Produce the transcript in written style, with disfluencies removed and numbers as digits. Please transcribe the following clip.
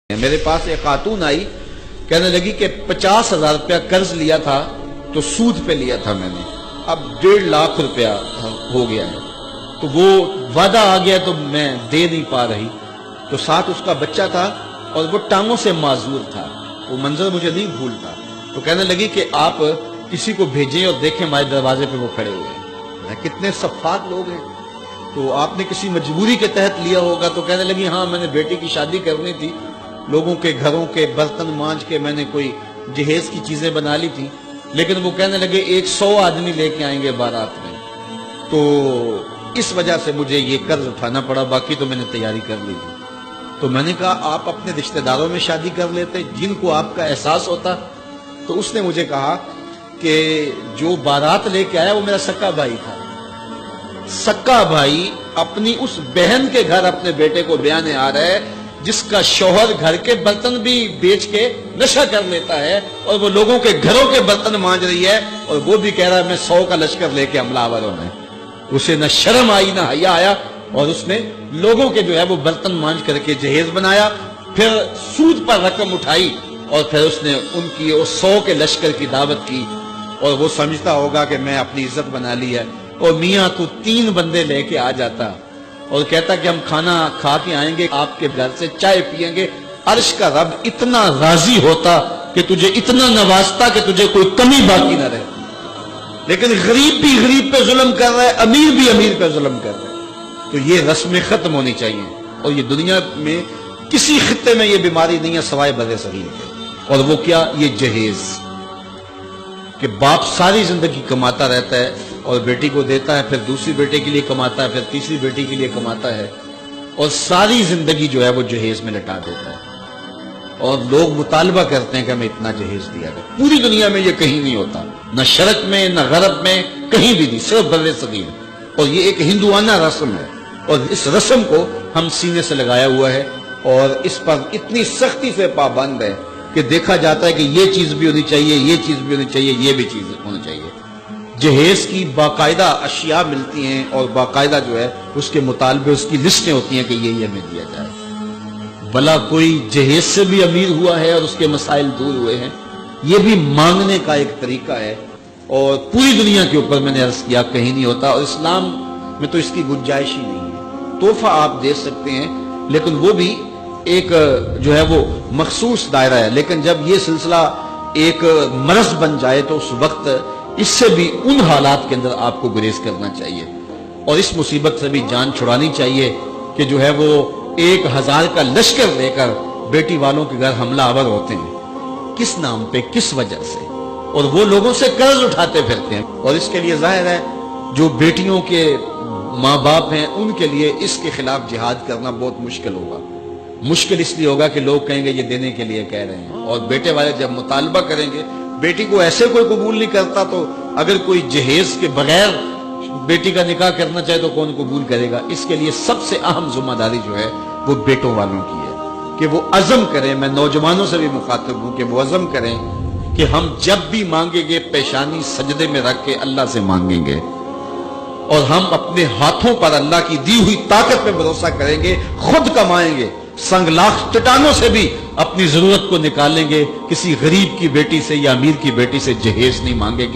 میرے پاس ایک خاتون آئی، کہنے لگی کہ 50,000 روپیہ قرض لیا تھا تو سود پہ لیا تھا میں نے، اب 1.5 لاکھ روپیہ ہو گیا ہے، تو وہ وعدہ آ گیا تو میں دے نہیں پا رہی، تو ساتھ اس کا بچہ تھا اور وہ ٹانگوں سے معذور تھا، وہ منظر مجھے نہیں بھولتا، تو کہنے لگی کہ آپ کسی کو بھیجیں اور دیکھیں ہمارے دروازے پہ وہ کھڑے ہوئے ہیں، کتنے صفات لوگ ہیں، تو آپ نے کسی مجبوری کے تحت لیا ہوگا، تو کہنے لگی ہاں میں نے بیٹی کی شادی کرنی تھی، لوگوں کے گھروں کے برتن مانج کے میں نے کوئی جہیز کی چیزیں بنا لی تھی، لیکن وہ کہنے لگے 100 آدمی لے کے آئیں گے بارات میں، تو اس وجہ سے مجھے یہ قرض اٹھانا پڑا، باقی تو میں نے تیاری کر لی تھی۔ تو میں نے کہا آپ اپنے رشتہ داروں میں شادی کر لیتے جن کو آپ کا احساس ہوتا، تو اس نے مجھے کہا کہ جو بارات لے کے آیا وہ میرا سکا بھائی تھا، سکا بھائی اپنی اس بہن کے گھر اپنے بیٹے کو بیانے آ رہا ہے جس کا شوہر گھر کے برتن بھی بیچ کے نشہ کر لیتا ہے اور وہ لوگوں کے گھروں کے برتن مانج رہی ہے، اور وہ بھی کہہ رہا ہے میں 100 کا لشکر لے کے حملہ آور ہونا ہے۔ اسے نہ شرم آئی نہ حیا آیا، اور اس نے لوگوں کے جو ہے وہ برتن مانج کر کے جہیز بنایا، پھر سود پر رقم اٹھائی اور پھر اس نے ان کی 100 کے لشکر کی دعوت کی، اور وہ سمجھتا ہوگا کہ میں اپنی عزت بنا لی ہے، اور میاں تو 3 بندے لے کے آ جاتا اور کہتا کہ ہم کھانا کھا کے آئیں گے، آپ کے گھر سے چائے پیئیں گے، عرش کا رب اتنا راضی ہوتا کہ تجھے اتنا نوازتا کہ تجھے کوئی کمی باقی نہ رہتی، لیکن غریب بھی غریب پہ ظلم کر رہا ہے، امیر بھی امیر پہ ظلم کر رہا ہے، تو یہ رسمیں ختم ہونی چاہیے، اور یہ دنیا میں کسی خطے میں یہ بیماری نہیں ہے سوائے بر صغیر کے، اور وہ کیا؟ یہ جہیز، کہ باپ ساری زندگی کماتا رہتا ہے اور بیٹی کو دیتا ہے، پھر دوسری بیٹے کے لیے کماتا ہے، پھر تیسری بیٹی کے لیے کماتا ہے، اور ساری زندگی جو ہے وہ جہیز میں لٹا دیتا ہے، اور لوگ مطالبہ کرتے ہیں کہ ہمیں اتنا جہیز دیا گیا۔ پوری دنیا میں یہ کہیں نہیں ہوتا، نہ شرق میں نہ غرب میں، کہیں بھی نہیں، صرف بر صغیر، اور یہ ایک ہندوانہ رسم ہے، اور اس رسم کو ہم سینے سے لگایا ہوا ہے، اور اس پر اتنی سختی سے پابند ہے کہ دیکھا جاتا ہے کہ یہ چیز بھی ہونی چاہیے، یہ چیز بھی ہونی چاہیے، یہ بھی چیز ہونی چاہیے۔ جہیز کی باقاعدہ اشیاء ملتی ہیں، اور باقاعدہ جو ہے اس کے مطالبے، اس کی لسٹیں ہوتی ہیں کہ یہ ہمیں دیا جائے۔ بھلا کوئی جہیز سے بھی امیر ہوا ہے اور اس کے مسائل دور ہوئے ہیں؟ یہ بھی مانگنے کا ایک طریقہ ہے، اور پوری دنیا کے اوپر میں نے عرض کیا کہیں نہیں ہوتا، اور اسلام میں تو اس کی گنجائش ہی نہیں ہے۔ تحفہ آپ دے سکتے ہیں، لیکن وہ بھی ایک جو ہے وہ مخصوص دائرہ ہے، لیکن جب یہ سلسلہ ایک مرض بن جائے تو اس وقت اس سے بھی ان حالات کے اندر آپ کو گریز کرنا چاہیے، اور اس مصیبت سے بھی جان چھڑانی چاہیے کہ جو ہے وہ 1000 کا لشکر لے کر بیٹی والوں کے گھر حملہ آور ہوتے ہیں، کس نام پہ، کس وجہ سے، اور وہ لوگوں سے قرض اٹھاتے پھرتے ہیں، اور اس کے لیے ظاہر ہے جو بیٹیوں کے ماں باپ ہیں ان کے لیے اس کے خلاف جہاد کرنا بہت مشکل ہوگا۔ مشکل اس لیے ہوگا کہ لوگ کہیں گے یہ دینے کے لیے کہہ رہے ہیں، اور بیٹے والے جب مطالبہ کریں گے، بیٹی کو ایسے کوئی قبول نہیں کرتا، تو اگر کوئی جہیز کے بغیر بیٹی کا نکاح کرنا چاہے تو کون قبول کرے گا؟ اس کے لیے سب سے اہم ذمہ داری جو ہے وہ بیٹوں والوں کی ہے کہ وہ عزم کریں، میں نوجوانوں سے بھی مخاطب ہوں کہ وہ عزم کریں کہ ہم جب بھی مانگیں گے پیشانی سجدے میں رکھ کے اللہ سے مانگیں گے، اور ہم اپنے ہاتھوں پر اللہ کی دی ہوئی طاقت پہ بھروسہ کریں گے، خود کمائیں گے، سنگلاخ چٹانوں سے بھی اپنی ضرورت کو نکالیں گے، کسی غریب کی بیٹی سے یا امیر کی بیٹی سے جہیز نہیں مانگیں گے۔